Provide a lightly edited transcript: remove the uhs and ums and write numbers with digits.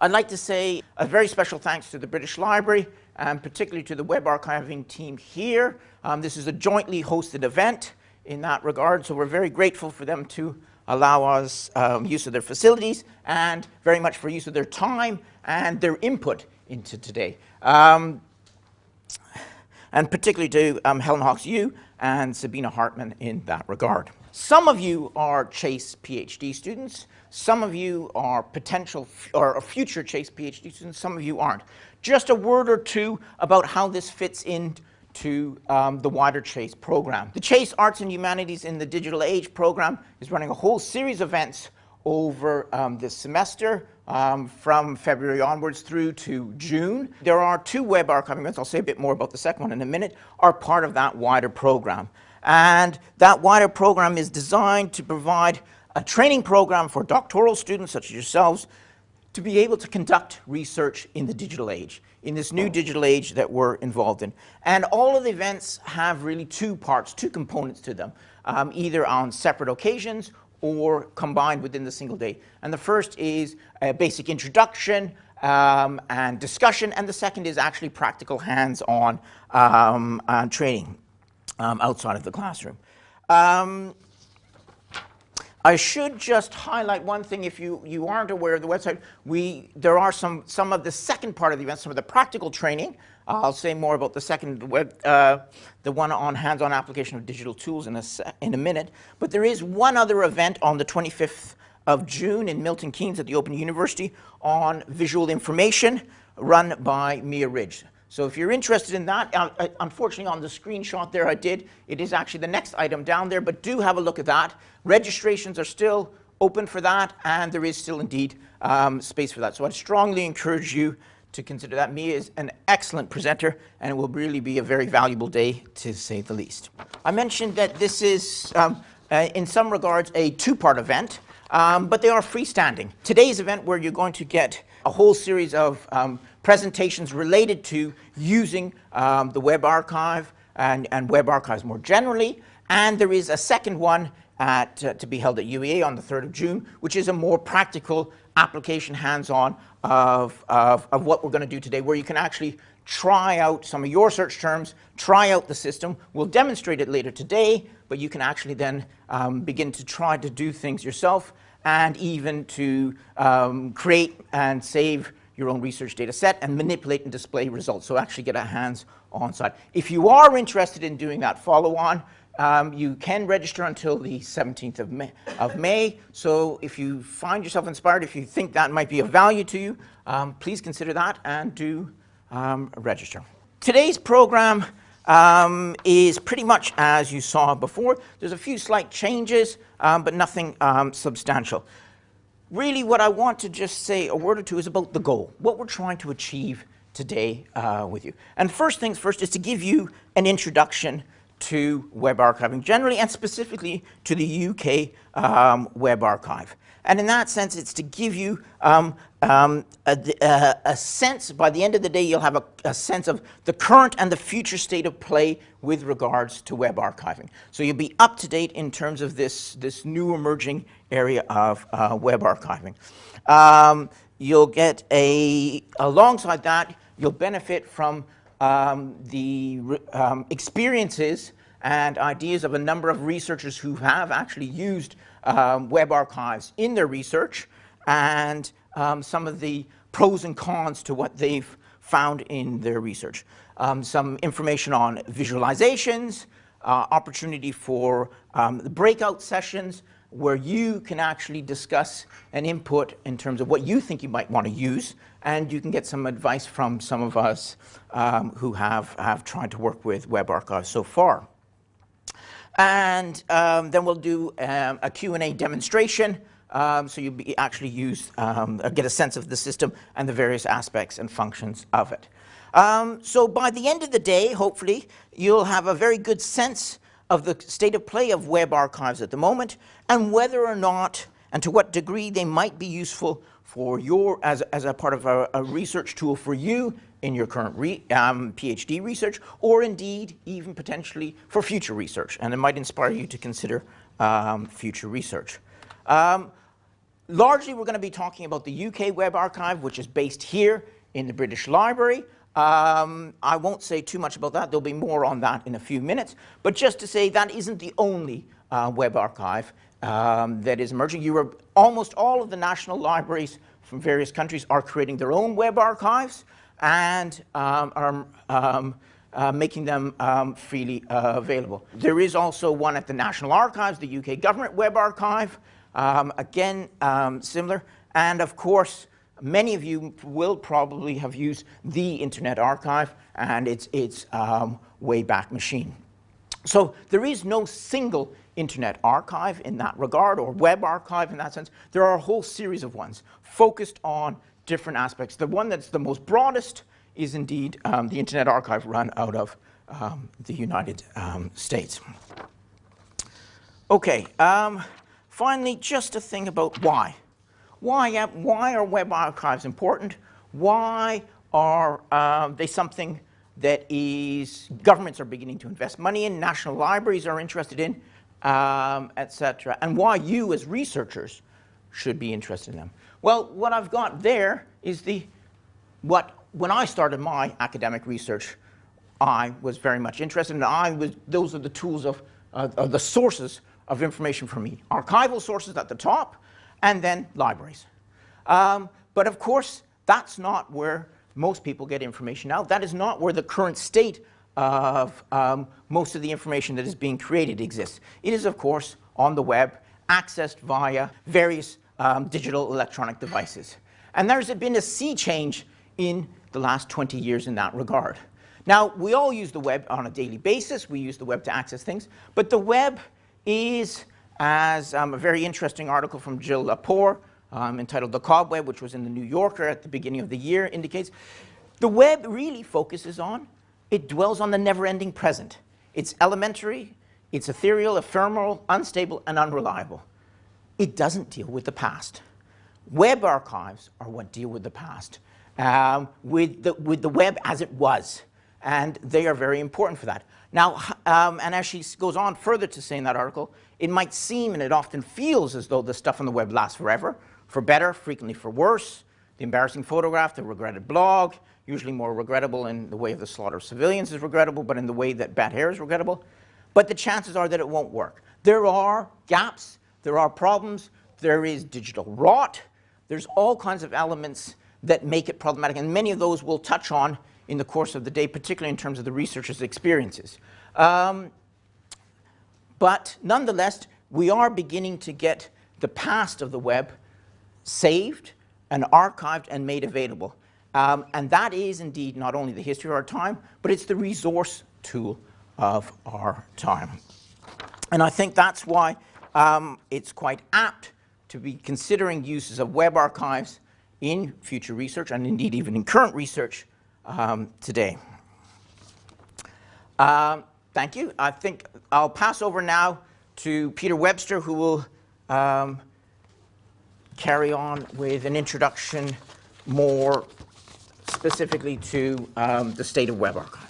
I'd like to say a very special thanks to the British Library and particularly to the web archiving team here. This is a jointly hosted event in that regard, so we're very grateful for them to allow us use of their facilities and very much for use of their time and their input into today. And particularly to Helen Hawkes-Yu and Sabina Hartman in that regard. Some of you are CHASE PhD students. Some of you are potential or future CHASE PhD students. Some of you aren't. Just a word or two about how this fits into the wider CHASE program. The CHASE Arts and Humanities in the Digital Age program is running a whole series of events over this semester from February onwards through to June. There are 2 web archiving events, I'll say a bit more about the second one in a minute, are part of that wider program. And that wider program is designed to provide a training program for doctoral students such as yourselves to be able to conduct research in the digital age, in this new digital age that we're involved in. And all of the events have really 2 parts, 2 components to them, either on separate occasions or combined within the single day. And the first is a basic introduction and discussion, and the second is actually practical hands-on training outside of the classroom. I should just highlight one thing. If you aren't aware of the website, there are some of the second part of the event, some of the practical training. I'll say more about the second, the one on hands-on application of digital tools in a minute. But there is one other event on the 25th of June in Milton Keynes at the Open University on visual information run by Mia Ridge. So if you're interested in that, unfortunately on the screenshot there it is actually the next item down there, but do have a look at that. Registrations are still open for that, and there is still indeed space for that. So I'd strongly encourage you to consider that. Mia is an excellent presenter, and it will really be a very valuable day, to say the least. I mentioned that this is, in some regards, a 2-part event, but they are freestanding. Today's event, where you're going to get a whole series of presentations related to using the web archive and web archives more generally, and there is a second one to be held at UEA on the 3rd of June, which is a more practical application hands-on of what we're going to do today, where you can actually try out some of your search terms, try out the system. We'll demonstrate it later today, but you can actually then begin to try to do things yourself and even to create and save your own research data set and manipulate and display results, so actually get a hands-on side. If you are interested in doing that follow-on, you can register until the 17th of May. So if you find yourself inspired, if you think that might be of value to you, please consider that and do register. Today's program is pretty much as you saw before. There's a few slight changes, but nothing substantial. Really, what I want to just say a word or two is about the goal, what we're trying to achieve today with you. And first things first is to give you an introduction to web archiving generally, and specifically to the UK Web Archive. And in that sense, it's to give you a sense, by the end of the day, you'll have a sense of the current and the future state of play with regards to web archiving. So you'll be up to date in terms of this new emerging area of web archiving. You'll get alongside that, you'll benefit from the experiences and ideas of a number of researchers who have actually used web archives in their research, and some of the pros and cons to what they've found in their research. Some information on visualizations, opportunity for the breakout sessions where you can actually discuss and input in terms of what you think you might want to use, and you can get some advice from some of us who have tried to work with web archives so far. And then we'll do a Q&A demonstration, so you'll be actually get a sense of the system and the various aspects and functions of it. So by the end of the day, hopefully, you'll have a very good sense of the state of play of web archives at the moment, and whether or not, and to what degree they might be useful for as a part of a research tool for you in your current PhD research, or indeed even potentially for future research, and it might inspire you to consider future research. largely, we're going to be talking about the UK Web Archive, which is based here in the British Library. I won't say too much about that. There'll be more on that in a few minutes. But just to say, that isn't the only web archive that is emerging. Almost all of the national libraries from various countries are creating their own web archives and are making them freely available. There is also one at the National Archives, the UK Government Web Archive, again similar. And of course, many of you will probably have used the Internet Archive and its Wayback Machine. So there is no single Internet Archive in that regard, or web archive in that sense. There are a whole series of ones focused on different aspects. The one that's the most broadest is indeed the Internet Archive run out of the United States. Okay, finally, just a thing about why. Why are web archives important? Why are they something that governments are beginning to invest money in, national libraries are interested in, etc. And why you as researchers should be interested in them? Well, what I've got there is when I started my academic research, I was very much interested in. Those are the tools of the sources of information for me. Archival sources at the top, and then libraries. But of course, that's not where most people get information now. That is not where the current state of most of the information that is being created exists. It is, of course, on the web, accessed via various digital electronic devices. And there's been a sea change in the last 20 years in that regard. Now, we all use the web on a daily basis. We use the web to access things. But the web is, as a very interesting article from Jill Lepore entitled The Cobweb, which was in the New Yorker at the beginning of the year, indicates, the web really focuses on, it dwells on the never-ending present. It's elementary, it's ethereal, ephemeral, unstable, and unreliable. It doesn't deal with the past. Web archives are what deal with the past, with the web as it was. And they are very important for that. Now, and as she goes on further to say in that article, it might seem, and it often feels, as though the stuff on the web lasts forever, for better, frequently for worse. The embarrassing photograph, the regretted blog, usually more regrettable in the way of the slaughter of civilians is regrettable, but in the way that bad hair is regrettable. But the chances are that it won't work. There are gaps, there are problems, there is digital rot, there's all kinds of elements that make it problematic, and many of those we'll touch on in the course of the day, particularly in terms of the researchers' experiences. But nonetheless, we are beginning to get the past of the web saved and archived and made available. And that is indeed not only the history of our time, but it's the resource tool of our time. And I think that's why it's quite apt to be considering uses of web archives in future research, and indeed even in current research today. Thank you. I think I'll pass over now to Peter Webster, who will carry on with an introduction more specifically to the state of web archives.